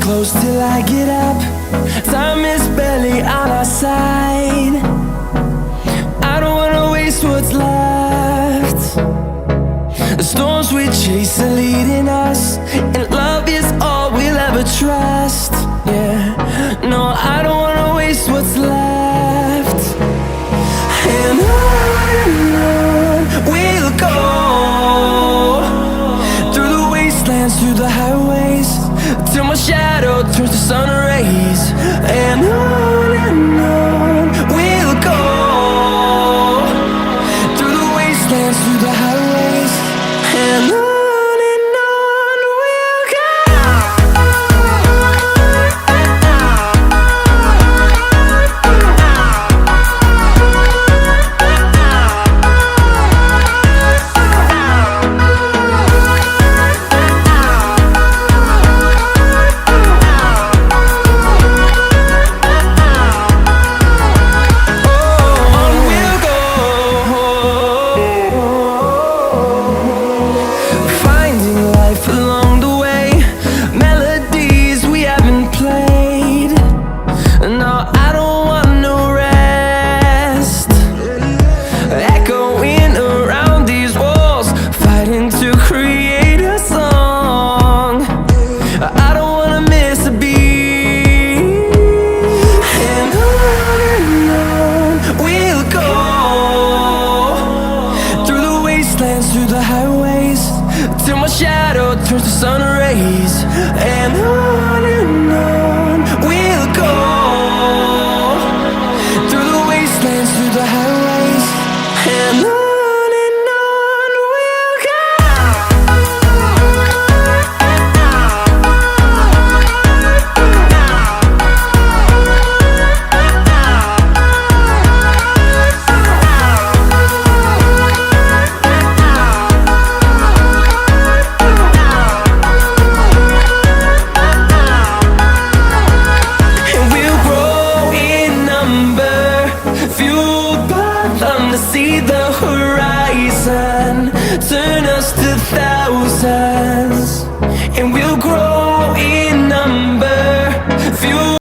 close till I get up. Time is barely on our side. I don't wanna waste what's left. The storms we chase are leading us, and love is all we'll ever trust. Yeah, no, I don't wanna waste what's left. And on we'll go, through the wastelands, through the highways, till my shadow turns to sun rays. And on we'll go, through the wastelands, through the highways, and on. Through the highways, till my shadow turns to sun rays. And on we'll go, through the wastelands, through the highways, and on. See the horizon.